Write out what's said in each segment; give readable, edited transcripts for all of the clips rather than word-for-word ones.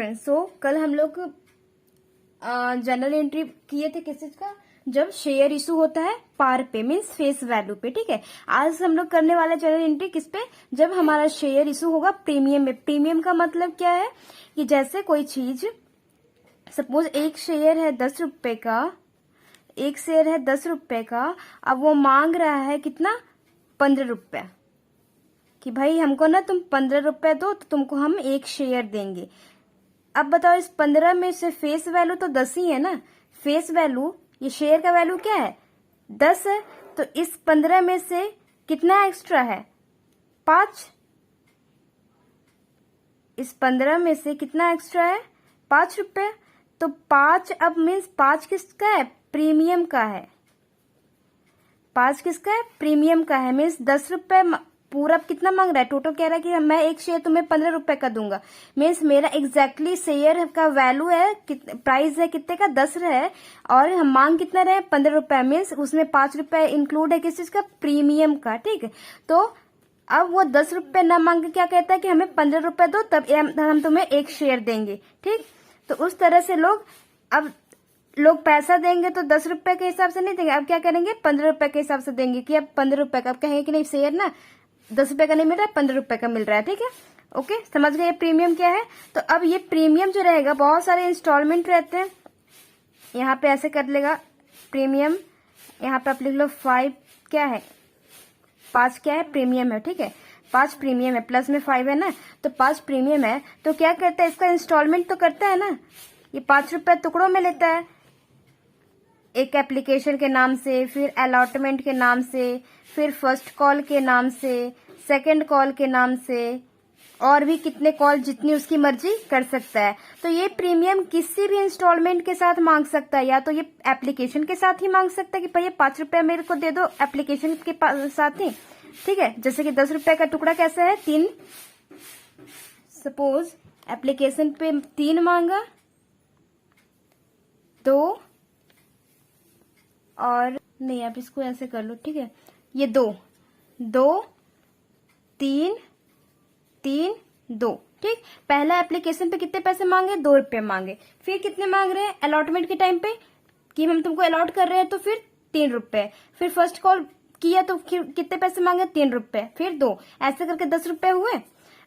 Friends, सो कल हम लोग जनरल एंट्री किए थे किस चीज का, जब शेयर इशू होता है पार पे मीन्स फेस वैल्यू पे। ठीक है, आज हम लोग करने वाले जनरल एंट्री किस पे, जब हमारा शेयर इशू होगा प्रीमियम में। प्रीमियम का मतलब क्या है कि जैसे कोई चीज, सपोज एक शेयर है 10 रुपए का, एक शेयर है 10 रुपए का, अब वो मांग रहा है कितना, 15 रुपए, कि भाई हमको ना तुम 15 रुपए दो तो तुमको हम एक शेयर देंगे। अब बताओ, इस 15 में से फेस वैल्यू तो 10 ही है ना। फेस वैल्यू, ये शेयर का वैल्यू क्या है, 10 है। तो इस 15 में से कितना एक्स्ट्रा है, 5। इस 15 में से कितना एक्स्ट्रा है, 5 रुपए। तो 5 अब मीन्स 5 किसका है, प्रीमियम का है। 5 किसका है, प्रीमियम का है। मीन्स 10 रुपए पूरा कितना मांग रहा है, टोटल कह रहा है कि मैं एक शेयर तुम्हें 15 रुपए का दूंगा। मीन्स मेरा एग्जैक्टली शेयर का वैल्यू है, प्राइस है कितने का, 10 है, और हम मांग कितना रहे, 15 रुपए। मीन्स उसमें 5 रुपए इंक्लूड है किस चीज का, प्रीमियम का। ठीक है, तो अब वो 10 रुपए न मांग के क्या कहता है कि हमें 15 रुपए दो, तब हम तुम्हें एक शेयर देंगे। ठीक, तो उस तरह से अब लोग पैसा देंगे तो 10 रुपए के हिसाब से नहीं देंगे, अब क्या करेंगे, 15 रुपए के हिसाब से देंगे कि अब 15 रुपए का। अब कहेंगे कि नहीं, शेयर ना 10 रुपए का नहीं मिल रहा है, 15 रुपए का मिल रहा है। ठीक है, ओके, समझ गए प्रीमियम क्या है। तो अब ये प्रीमियम जो रहेगा, बहुत सारे इंस्टॉलमेंट रहते हैं, यहाँ पे ऐसे कर लेगा प्रीमियम, यहाँ पे आप लिख लो 5 क्या है, 5 क्या है, प्रीमियम है। ठीक है, 5 प्रीमियम है, प्लस में 5 है ना, तो 5 प्रीमियम है। तो क्या करता है, इसका इंस्टॉलमेंट तो करता है ना, ये 5 रुपए टुकड़ों में लेता है, एक एप्लीकेशन के नाम से, फिर अलॉटमेंट के नाम से, फिर फर्स्ट कॉल के नाम से, सेकंड कॉल के नाम से, और भी कितने कॉल जितनी उसकी मर्जी कर सकता है। तो ये प्रीमियम किसी भी इंस्टॉलमेंट के साथ मांग सकता है, या तो ये एप्लीकेशन के साथ ही मांग सकता है कि भाई ये 5 रुपए मेरे को दे दो एप्लीकेशन के साथ ही। ठीक है, जैसे कि 10 रुपए का टुकड़ा कैसा है, 3, सपोज एप्लीकेशन पे 3 मांगा, 2 और नहीं, आप इसको ऐसे कर लो। ठीक है, ये 2 2 3 3 2। ठीक, पहला एप्लीकेशन पे कितने पैसे मांगे, 2 रुपए मांगे। फिर कितने मांग रहे हैं अलॉटमेंट के टाइम पे, कि हम तुमको अलॉट कर रहे हैं, तो फिर 3 रुपए। फिर फर्स्ट कॉल किया तो कितने पैसे मांगे, 3 रुपए, फिर 2, ऐसे करके 10 रुपए हुए।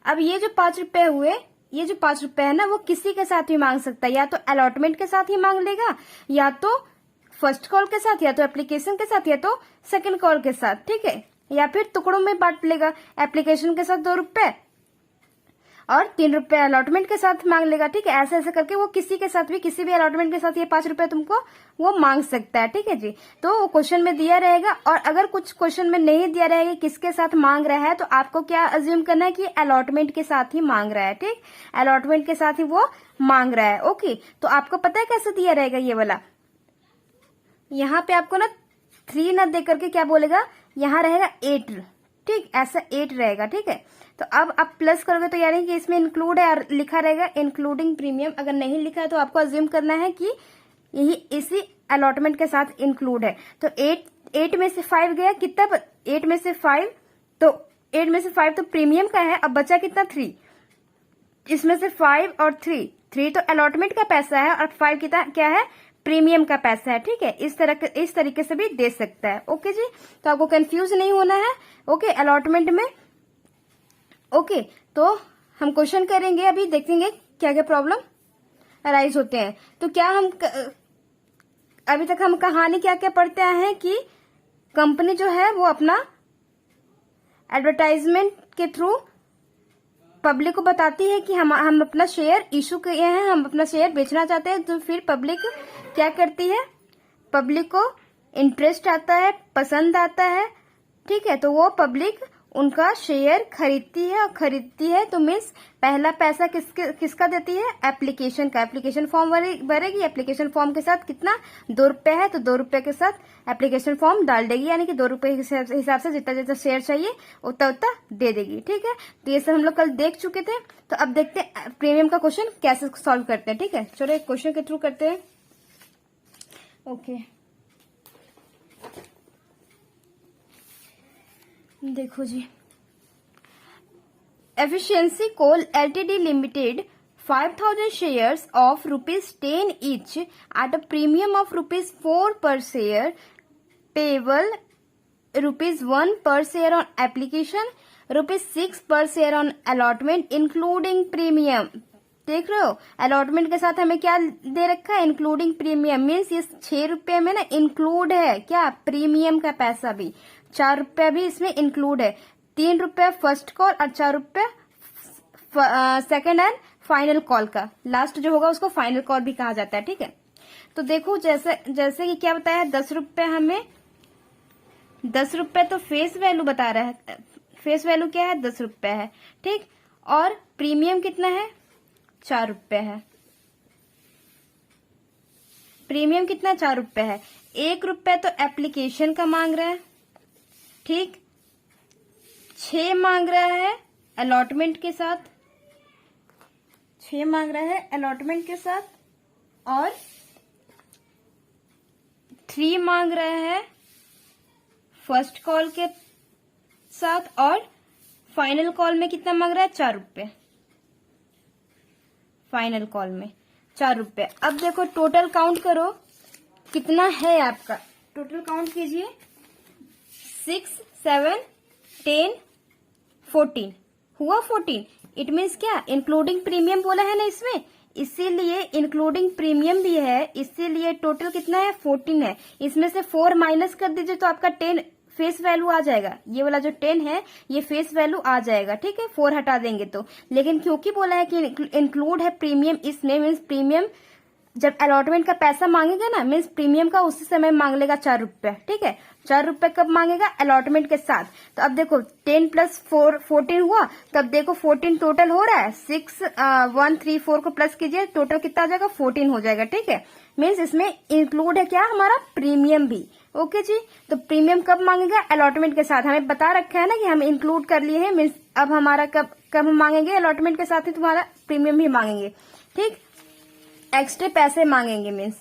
अब ये जो 5 रुपए हुए, ये जो 5 रुपए है ना, वो किसी के साथ भी मांग सकता है, या तो अलॉटमेंट के साथ ही मांग लेगा, या तो फर्स्ट कॉल के साथ, या तो एप्लीकेशन के साथ, या तो सेकंड कॉल के साथ। ठीक है, या फिर टुकड़ों में बांट लेगा, एप्लीकेशन के साथ 2 रुपए और 3 रुपए अलॉटमेंट के साथ मांग लेगा। ठीक है, ऐसे ऐसे करके वो किसी के साथ भी, किसी भी अलॉटमेंट के साथ ये 5 रुपए तुमको वो मांग सकता है। ठीक है जी, तो क्वेश्चन में दिया रहेगा, और अगर कुछ क्वेश्चन में नहीं दिया रहेगा किसके साथ मांग रहा है, तो आपको क्या अज्यूम करना है कि अलॉटमेंट के साथ ही मांग रहा है। ठीक, अलॉटमेंट के साथ ही वो मांग रहा है। ओके, तो आपको पता है कैसे दिया रहेगा ये वाला, यहाँ पे आपको ना 3 न दे करके क्या बोलेगा, यहाँ रहेगा 8। ठीक, ऐसा 8 रहेगा। ठीक है, तो अब आप प्लस करोगे तो यानी कि इसमें इंक्लूड है, और लिखा रहेगा इंक्लूडिंग प्रीमियम। अगर नहीं लिखा है तो आपको अज्यूम करना है कि यही इसी अलॉटमेंट के साथ इंक्लूड है। तो 8 में से 5 गया, कितना, 8 में से 5, तो 8 में से 5 तो प्रीमियम का है। अब बचा कितना, 3। इसमें से 5 और 3 तो अलॉटमेंट का पैसा है, और 5 कितना क्या है, प्रीमियम का पैसा है। ठीक है, इस तरीके से भी दे सकता है। ओके जी, तो आपको कंफ्यूज नहीं होना है। ओके, अलॉटमेंट में। ओके, तो हम क्वेश्चन करेंगे, अभी देखेंगे क्या क्या प्रॉब्लम अराइज होते हैं। तो क्या हम अभी तक हम कहानी क्या क्या पढ़ते आए हैं कि कंपनी जो है वो अपना एडवर्टाइजमेंट के थ्रू पब्लिक को बताती है कि हम अपना शेयर इशू किए हैं, हम अपना शेयर बेचना चाहते हैं। तो फिर पब्लिक क्या करती है, पब्लिक को इंटरेस्ट आता है, पसंद आता है। ठीक है, तो वो पब्लिक उनका शेयर खरीदती है। तो मीन्स पहला पैसा किसका देती है, एप्लीकेशन का। एप्लीकेशन फॉर्म भरेगी, एप्लीकेशन फॉर्म के साथ कितना, 2 रुपए है, तो 2 रुपए के साथ एप्लीकेशन फॉर्म डाल देगी, यानी कि 2 रुपए के हिसाब से जितना जितना शेयर चाहिए उतना उतना दे देगी। ठीक है, तो ये सब हम लोग कल देख चुके थे। तो अब देखते हैं प्रीमियम का क्वेश्चन कैसे सॉल्व करते हैं। ठीक है, चलो एक क्वेश्चन के थ्रू करते हैं। ओके, देखो जी, efficiency coal LTD limited 5,000 shares of ₹10 each at a premium of ₹4 per share, payable ₹1 per share on application, ₹6 per share on allotment including premium। देख रहे हो, अलॉटमेंट के साथ हमें क्या दे रखा है, इंक्लूडिंग प्रीमियम। मीन्स ये 6 रुपये में ना इंक्लूड है क्या, प्रीमियम का पैसा भी, 4 रुपया भी इसमें इंक्लूड है। 3 रुपया फर्स्ट कॉल और 4 रुपया सेकेंड एंड फाइनल कॉल का। लास्ट जो होगा उसको फाइनल कॉल भी कहा जाता है। ठीक है, तो देखो जैसे कि क्या बताया, 10 रुपये हमें, 10 रुपये तो फेस वैल्यू बता रहा है, फेस वैल्यू क्या है, 10 रुपये है। ठीक, और प्रीमियम कितना है, 4 रुपये है। प्रीमियम कितना, 4 रुपये है। 1 रुपये तो एप्लीकेशन का मांग रहा है। ठीक, 6 मांग रहा है अलॉटमेंट के साथ, 6 मांग रहा है अलॉटमेंट के साथ, और 3 मांग रहा है फर्स्ट कॉल के साथ, और फाइनल कॉल में कितना मांग रहा है, 4 रुपये। फाइनल कॉल में 4 रुपये। अब देखो टोटल काउंट करो कितना है आपका, टोटल काउंट कीजिए, 6, 7, 10, 14 हुआ, 14। इट मीन्स क्या, इंक्लूडिंग प्रीमियम बोला है ना इसमें, इसीलिए इंक्लूडिंग प्रीमियम भी है, इसीलिए टोटल कितना है, 14 है। इसमें से 4 माइनस कर दीजिए तो आपका 10 फेस वैल्यू आ जाएगा। ये वाला जो 10 है ये फेस वैल्यू आ जाएगा। ठीक है, 4 हटा देंगे तो, लेकिन क्योंकि बोला है कि इंक्लूड है प्रीमियम, इसमें मीन्स प्रीमियम जब अलॉटमेंट का पैसा मांगेगा ना, मीन्स प्रीमियम का उसी समय मांग लेगा 4 रुपये। ठीक है, 4 रुपये कब मांगेगा, अलॉटमेंट के साथ। तो अब देखो 10 + 4 14 हुआ, तब देखो 14 टोटल हो रहा है, 6 1 3 4 को प्लस कीजिए, टोटल कितना आ जाएगा, 14 हो जाएगा। ठीक है, मीन्स इसमें इंक्लूड है क्या, हमारा प्रीमियम भी। ओके जी, तो प्रीमियम कब मांगेगा, अलॉटमेंट के साथ। हमें बता रखा है ना कि हम इंक्लूड कर लिए हैं, मीन्स अब हमारा कब हम मांगेंगे, अलॉटमेंट के साथ ही तुम्हारा प्रीमियम भी मांगेंगे। ठीक, एक्स्ट्रा पैसे मांगेंगे, मीन्स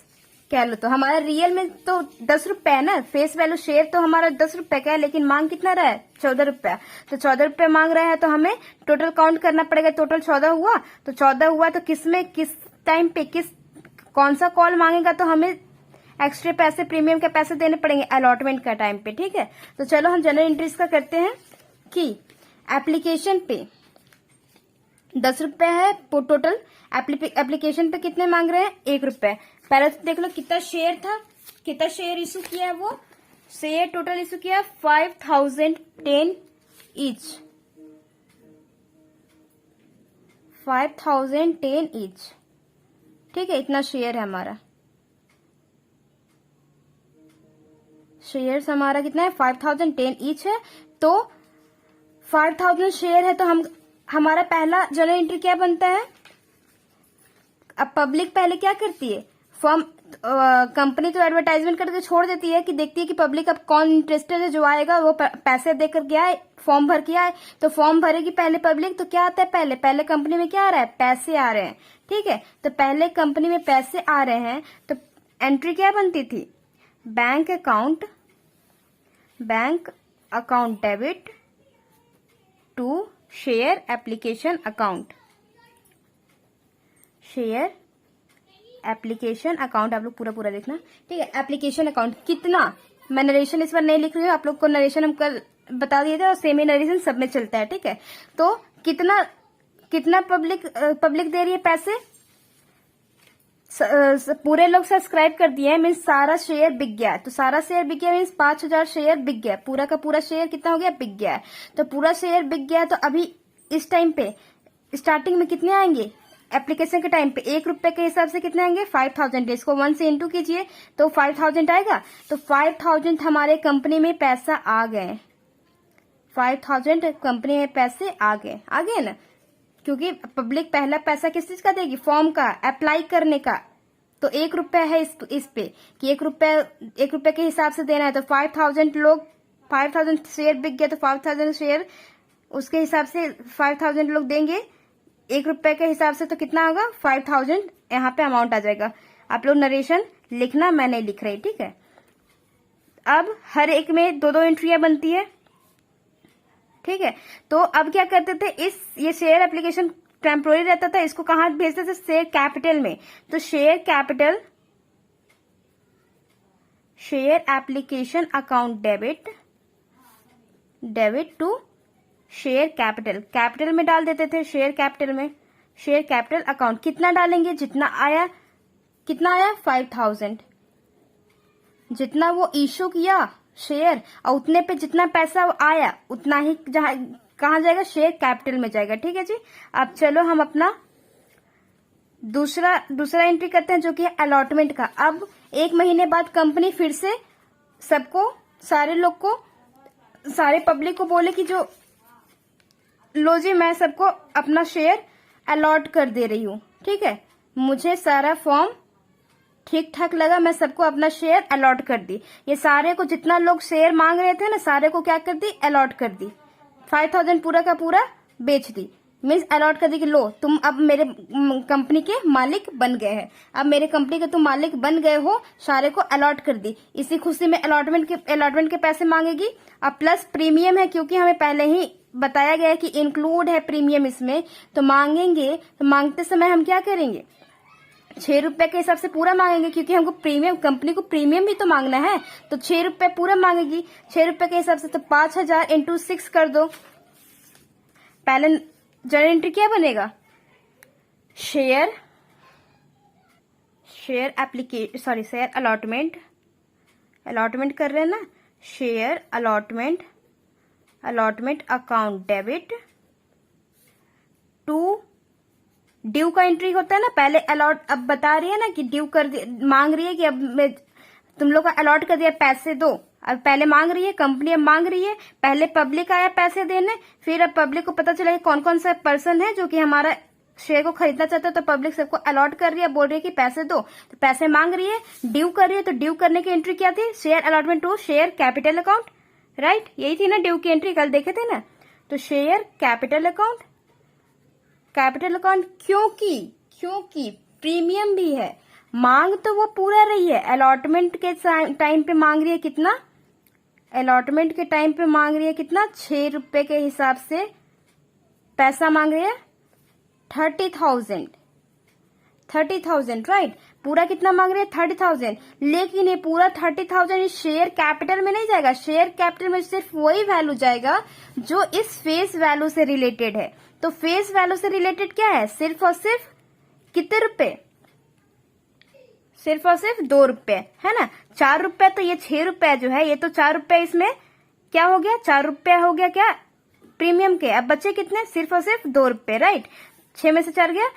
कह लो तो हमारा रियल में तो 10 रुपए है ना, फेस वैल्यू शेयर तो हमारा 10 रुपए का है, लेकिन मांग कितना रहा है, 14 रुपया। तो 14 रुपये मांग रहा है, तो हमें टोटल काउंट करना पड़ेगा। टोटल 14 हुआ, तो 14 हुआ तो किस टाइम पे कौन सा कॉल मांगेगा, तो हमें एक्स्ट्रा पैसे, प्रीमियम के पैसे देने पड़ेंगे अलॉटमेंट का टाइम पे। ठीक है, तो चलो हम जनरल एंट्रीज का करते हैं कि एप्लीकेशन पे 10 रुपए है टोटल, एप्लीकेशन पे कितने मांग रहे हैं, 1 रुपए। पहले तो देख लो कितना शेयर था, कितना शेयर इशू किया है, वो शेयर टोटल इशू किया 5010 ईच, 5010 ईच। ठीक है, इतना शेयर है हमारा, शेयर्स हमारा कितना है, 5010 ईच है। तो 5000 शेयर है, तो हमारा पहला जनरल एंट्री क्या बनता है। अब पब्लिक पहले क्या करती है, फर्म कंपनी तो एडवर्टाइजमेंट करके छोड़ देती है कि देखती है कि पब्लिक अब कौन इंटरेस्टेड है, जो आएगा वो पैसे देकर गया है, फॉर्म भर के आए, तो फॉर्म भरेगी पहले पब्लिक। तो क्या आता है, पहले कंपनी में क्या आ रहा है, पैसे आ रहे हैं। ठीक है, तो पहले कंपनी में पैसे आ रहे हैं, तो एंट्री क्या बनती थी, bank account debit to share application account, share application account. आप लोग पूरा देखना। ठीक है, एप्लीकेशन अकाउंट कितना, मैं नरेशन इस बार नहीं लिख रही हूँ, आप लोग को नरेशन हम कल बता दिए थे और सेम ही नरेशन सब में चलता है। ठीक है, तो कितना पब्लिक दे रही है पैसे, पूरे लोग सब्सक्राइब कर दिए हैं, मीन्स सारा शेयर बिक गया है। तो सारा शेयर बिक गया मीन्स 5000 शेयर बिक गया, पूरा का पूरा शेयर कितना हो गया, बिक गया है। तो पूरा शेयर बिक गया, तो अभी इस टाइम पे स्टार्टिंग में कितने आएंगे, एप्लीकेशन के टाइम पे 1 रुपए के हिसाब से कितने आएंगे, 5000। इसको 1 से इंटू कीजिए तो 5000 आएगा। तो 5000 हमारे कंपनी में पैसा आ गए, 5000 कंपनी में पैसे आ गए ना, क्योंकि पब्लिक पहला पैसा किस चीज का देगी, फॉर्म का, अप्लाई करने का। तो 1 रुपया है इस पे कि 1 रुपये के हिसाब से देना है। तो 5000 शेयर बिक गया, तो 5000 शेयर उसके हिसाब से 5000 लोग देंगे 1 रुपये के हिसाब से। तो कितना होगा, 5000 यहाँ पे अमाउंट आ जाएगा। आप लोग नरेशन लिखना, मैं नहीं लिख रही। ठीक है, अब हर एक में 2-2 एंट्रियां बनती है। ठीक है, तो अब क्या करते थे, ये शेयर एप्लीकेशन टेम्पोररी रहता था, इसको कहाँ भेजते थे, शेयर कैपिटल में। तो share capital, share application account debit to share capital, capital में डाल देते थे, शेयर कैपिटल में, शेयर कैपिटल अकाउंट। कितना डालेंगे, जितना आया, कितना आया 5000, जितना वो इशू किया शेयर और उतने पे जितना पैसा आया उतना ही जहां कहाँ जाएगा, शेयर कैपिटल में जाएगा। ठीक है जी। अब चलो हम अपना दूसरा एंट्री करते हैं जो कि है अलॉटमेंट का। अब 1 महीने बाद कंपनी फिर से सबको, सारे लोग को, सारे पब्लिक को बोले कि जो लो जी मैं सबको अपना शेयर अलॉट कर दे रही हूँ। ठीक है, मुझे सारा फॉर्म ठीक ठाक लगा, मैं सबको अपना शेयर अलॉट कर दी। ये सारे को जितना लोग शेयर मांग रहे थे ना, सारे को क्या कर दी, अलॉट कर दी। 5000 पूरा का पूरा बेच दी, मीन्स अलॉट कर दी कि लो तुम अब मेरे कंपनी के मालिक बन गए हैं, अब मेरे कंपनी के तुम मालिक बन गए हो, सारे को अलॉट कर दी। इसी खुशी में अलॉटमेंट के पैसे मांगेगी। अब प्लस प्रीमियम है, क्योंकि हमें पहले ही बताया गया है कि इंक्लूड है प्रीमियम इसमें, तो मांगेंगे तो मांगते समय हम क्या करेंगे, 6 रुपए के हिसाब से पूरा मांगेंगे, क्योंकि हमको प्रीमियम, कंपनी को प्रीमियम भी तो मांगना है, तो 6 रुपए पूरा मांगेगी। 6 रुपए के हिसाब से तो 5000 इंटू 6 कर दो। पहले जर्नल एंट्री क्या बनेगा, शेयर अलॉटमेंट कर रहे हैं ना, share allotment account debit to due का एंट्री होता है ना, पहले अलॉट, अब बता रही है ना कि ड्यू कर मांग रही है कि अब मैं तुम लोग का अलॉट कर दिया, पैसे दो। अब पहले मांग रही है कंपनी, अब मांग रही है, पहले पब्लिक आया पैसे देने, फिर अब पब्लिक को पता चला कि कौन कौन सा पर्सन है जो कि हमारा शेयर को खरीदना चाहता है, तो पब्लिक सबको अलॉट कर रही है, बोल रही है कि पैसे दो, तो पैसे मांग रही है, ड्यू कर रही है। तो ड्यू करने की एंट्री क्या थी, share allotment to share capital account, right, यही थी ना ड्यू की एंट्री, कल देखे थे ना। तो शेयर कैपिटल अकाउंट, क्योंकि प्रीमियम भी है, मांग तो वो पूरा रही है। अलॉटमेंट के टाइम पे मांग रही है कितना, अलॉटमेंट के टाइम पे मांग रही है कितना, 6 रुपए के हिसाब से पैसा मांग रही है 30,000, राइट। पूरा कितना मांग रहे हैं, 30,000, लेकिन ये पूरा 30,000 शेयर कैपिटल में नहीं जाएगा, शेयर कैपिटल में सिर्फ वही वैल्यू जाएगा जो इस फेस वैल्यू से रिलेटेड है। तो फेस वैल्यू से रिलेटेड क्या है, सिर्फ और सिर्फ कितने रुपए, सिर्फ और सिर्फ 2 रुपए, है ना। 4 रुपए, तो ये 6 रुपए जो है, ये तो 4 रुपए इसमें क्या हो गया, 4 रुपए हो गया क्या प्रीमियम के। अब बचे कितने, सिर्फ और सिर्फ 2 रुपए, राइट। 6 में से 4 गया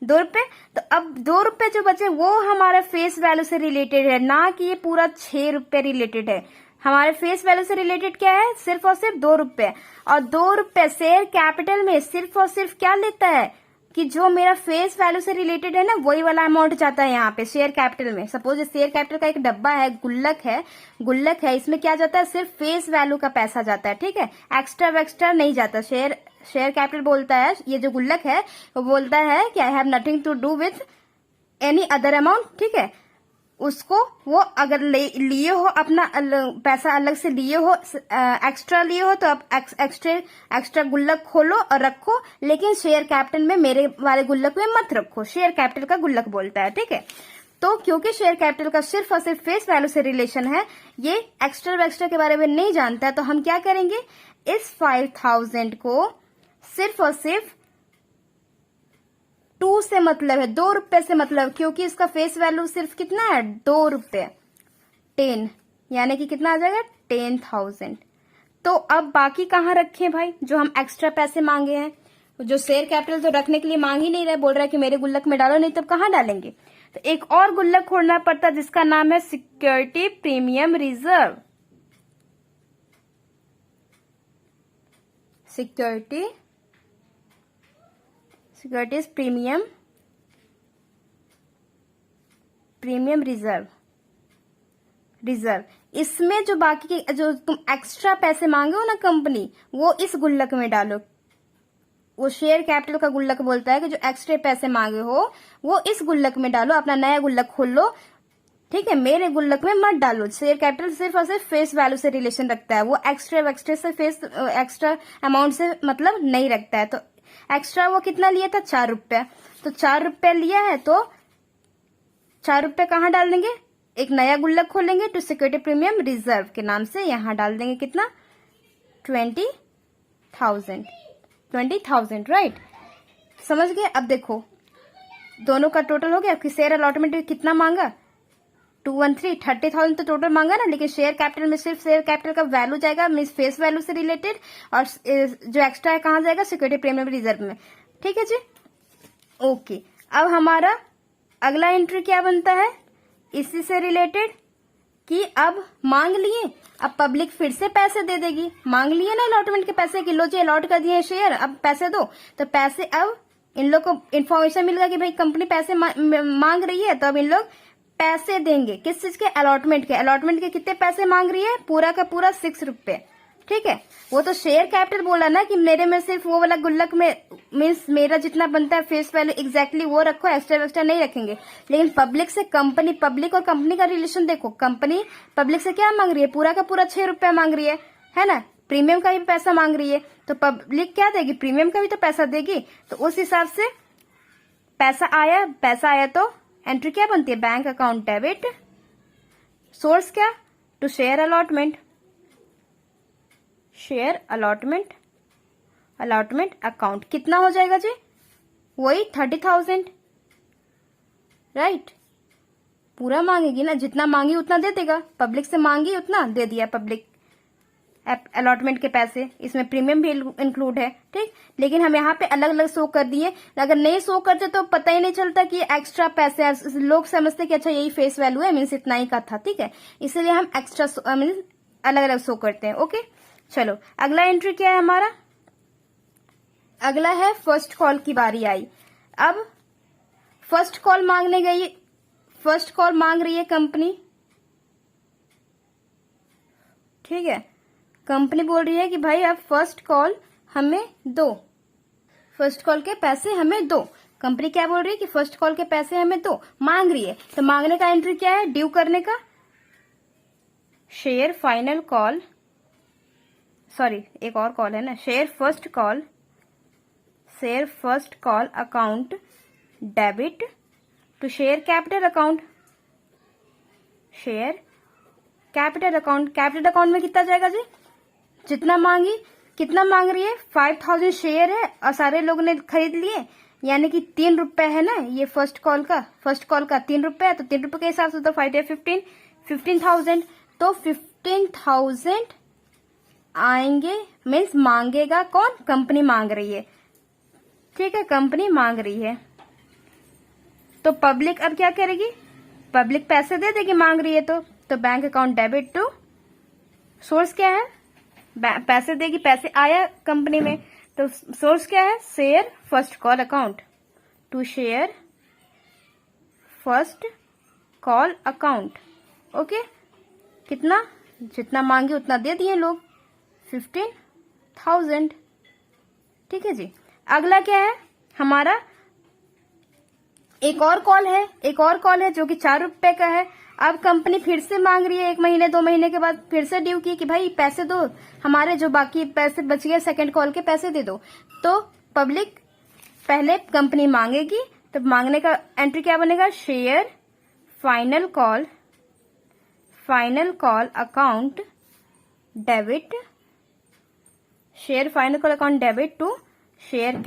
2 रुपए। तो अब 2 रुपए जो बचे वो हमारा फेस वैल्यू से रिलेटेड है, ना कि ये पूरा 6 रुपए रिलेटेड है। हमारे फेस वैल्यू से रिलेटेड क्या है, सिर्फ और सिर्फ 2 रुपए। और 2 रुपए शेयर कैपिटल में सिर्फ और सिर्फ क्या लेता है कि जो मेरा फेस वैल्यू से रिलेटेड है ना, वही वाला अमाउंट जाता है यहाँ पे शेयर कैपिटल में। सपोज शेयर कैपिटल का एक डब्बा है, गुल्लक है, इसमें क्या जाता है, सिर्फ फेस वैल्यू का पैसा जाता है, ठीक है, एक्स्ट्रा नहीं जाता। शेयर कैपिटल बोलता है, ये जो गुल्लक है वो बोलता है कि I have nothing to do with any other amount, ठीक है। उसको वो अगर लिए हो अपना पैसा अलग से लिए हो, एक्स्ट्रा लिए हो, तो आप एक्स्ट्रा गुल्लक खोलो और रखो, लेकिन शेयर कैपिटल में मेरे वाले गुल्लक में मत रखो, शेयर कैपिटल का गुल्लक बोलता है, ठीक है। तो क्योंकि शेयर कैपिटल का सिर्फ और सिर्फ फेस वैल्यू से रिलेशन है, ये एक्स्ट्रा के बारे में नहीं जानता है, तो हम क्या करेंगे, इस 5000 को सिर्फ और सिर्फ 2 से मतलब है, 2 रुपए से मतलब, क्योंकि इसका फेस वैल्यू सिर्फ कितना है, 2 रुपए, 10, यानी कि कितना आ जाएगा 10,000। तो अब बाकी कहाँ रखें भाई, जो हम एक्स्ट्रा पैसे मांगे हैं, जो शेयर कैपिटल तो रखने के लिए मांग ही नहीं रहे, बोल रहा है कि मेरे गुल्लक में डालो, नहीं तब कहाँ डालेंगे। तो एक और गुल्लक खोलना पड़ता है जिसका नाम है security premium reserve. Securities premium reserve. इसमें जो बाकी के जो तुम एक्स्ट्रा पैसे मांगे हो ना कंपनी, वो इस गुल्लक में डालो। वो शेयर कैपिटल का गुल्लक बोलता है कि जो एक्स्ट्रा पैसे मांगे हो वो इस गुल्लक में डालो, अपना नया गुल्लक खोल लो, ठीक है। मेरे गुल्लक में मत डालो। शेयर कैपिटल सिर्फ और सिर्फ फेस वैल्यू से रिलेशन रखता है, वो एक्स्ट्रा से एक्स्ट्रा अमाउंट से मतलब नहीं रखता है। तो एक्स्ट्रा वो कितना लिया था, 4 रुपया। तो 4 रुपया लिया है तो 4 रुपये कहाँ डाल देंगे, एक नया गुल्लक खोलेंगे टू सिक्योरिटी प्रीमियम रिजर्व के नाम से, यहां डाल देंगे कितना, 20,000 राइट। समझ गए। अब देखो दोनों का टोटल हो गया कि शेयर अलॉटमेंट में कितना मांगा, 213, 30,000 तो टोटल मांगा ना, लेकिन शेयर कैपिटल में सिर्फ शेयर कैपिटल का वैल्यू जाएगा मीन्स फेस वैल्यू से रिलेटेड, और जो एक्स्ट्रा है कहाँ जाएगा, सिक्योरिटी प्रीमियम रिजर्व में। ठीक है जी, ओके। अब हमारा अगला एंट्री क्या बनता है इसी से रिलेटेड कि अब मांग लिए, अब पब्लिक फिर से पैसे दे देगी। मांग लिए ना अलॉटमेंट के पैसे कि लो जी अलॉट कर दिए शेयर, अब पैसे दो। तो पैसे अब इन लोग को इन्फॉर्मेशन मिल गया कि भाई कंपनी पैसे मांग रही है, तो अब इन लोग पैसे देंगे किस चीज के, अलॉटमेंट के। अलॉटमेंट के कितने पैसे मांग रही है, पूरा का पूरा 6 रुपए। ठीक है, वो तो शेयर कैपिटल बोला ना कि मेरे में सिर्फ वो वाला गुल्लक में मीन्स मेरा जितना बनता है फेस वैल्यू एग्जैक्टली वो रखो, एक्स्ट्रा नहीं रखेंगे। लेकिन पब्लिक से कंपनी, पब्लिक और कंपनी का रिलेशन देखो, कंपनी पब्लिक से क्या मांग रही है, पूरा का पूरा 6 रुपया मांग रही है ना, प्रीमियम का भी पैसा मांग रही है। तो पब्लिक क्या देगी, प्रीमियम का भी तो पैसा देगी। तो उस हिसाब से पैसा आया तो एंट्री क्या बनती है, बैंक अकाउंट डेबिट, सोर्स क्या, to share allotment, share allotment account. कितना हो जाएगा जी, वही 30,000 राइट। पूरा मांगेगी ना, जितना मांगी उतना दे देगा, पब्लिक से मांगी उतना दे दिया पब्लिक अलॉटमेंट के पैसे, इसमें प्रीमियम भी इंक्लूड है। ठीक, लेकिन हम यहाँ पे अलग अलग शो कर दिए, अगर नहीं शो करते तो पता ही नहीं चलता कि एक्स्ट्रा पैसे, लोग समझते कि अच्छा यही फेस वैल्यू है मीन्स इतना ही का था। ठीक है, इसलिए हम एक्स्ट्रा मीन्स अलग अलग शो करते हैं। ओके, चलो अगला एंट्री क्या है हमारा, अगला है फर्स्ट कॉल की बारी आई। अब फर्स्ट कॉल मांगने गई, फर्स्ट कॉल मांग रही है कंपनी। ठीक है, कंपनी बोल रही है कि भाई अब फर्स्ट कॉल हमें दो, फर्स्ट कॉल के पैसे हमें दो। कंपनी क्या बोल रही है कि फर्स्ट कॉल के पैसे हमें दो, मांग रही है। तो मांगने का एंट्री क्या है, ड्यू करने का, शेयर फाइनल कॉल, सॉरी एक और कॉल है ना, share first call account debit to share capital account, share capital account. Capital account में कितना जाएगा जी, जितना मांगी, कितना मांग रही है, 5,000 शेयर है और सारे लोगों ने खरीद लिए, यानी कि 3 रुपए है ना ये फर्स्ट कॉल का 3 रुपए है। तो 3 रुपए के हिसाब से तो 5 या 15,000, तो 15,000 आएंगे मीन्स मांगेगा कौन, कंपनी मांग रही है। ठीक है, कंपनी मांग रही है तो पब्लिक अब क्या करेगी, पब्लिक पैसे दे देगी मांग रही है तो bank account debit to, source क्या है, पैसे देगी, पैसे आया कंपनी में, तो सोर्स क्या है, share first call account to share first call account. Okay, कितना, जितना मांगे उतना दे दिए लोग, 15,000। ठीक है जी, अगला क्या है हमारा, एक और कॉल है जो कि 4 रुपए का है। अब कंपनी फिर से मांग रही है, 1 महीने 2 महीने के बाद फिर से ड्यू की कि भाई पैसे दो, हमारे जो बाकी पैसे बच गए सेकंड कॉल के पैसे दे दो। तो पब्लिक पहले कंपनी मांगेगी, तो मांगने का एंट्री क्या बनेगा, share final call account debit, share final call account debit to share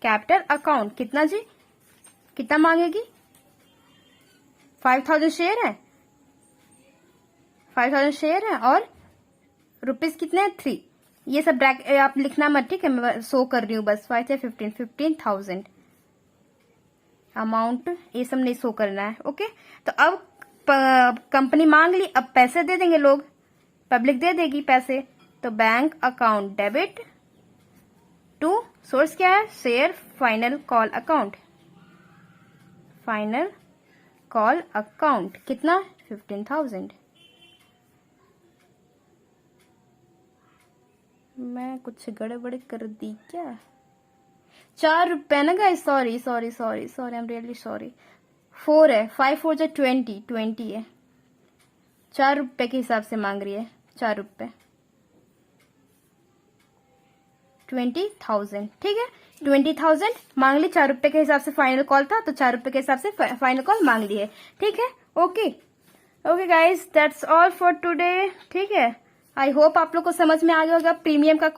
capital account. कितना जी, कितना मांगेगी, 5,000 शेयर है, 5,000 शेयर है और रुपीस कितने हैं, 3। ये सब आप लिखना मत, ठीक है, मैं शो कर रही हूँ बस, 5 या 15,000 अमाउंट, ये सब नहीं शो करना है। ओके, तो अब कंपनी मांग ली, अब पैसे दे देंगे लोग, पब्लिक दे देगी पैसे, तो bank account debit to, source क्या है, शेयर फाइनल कॉल अकाउंट, कितना, 15,000। मैं कुछ गड़बड़ कर दी क्या, 4 रुपए ना guys, sorry, I am really sorry, 4 है, 5 4 20 है, 4 रुपए के हिसाब से मांग रही है, 4 रुपए। 20,000, ठीक है। 20,000 मांग ली, 4 रुपए के हिसाब से फाइनल कॉल था तो 4 रुपए के हिसाब से फाइनल कॉल मांग ली है, ठीक है। Okay okay guys, that's all for today, ठीक है। आई होप आप लोग को समझ में आ गया होगा प्रीमियम का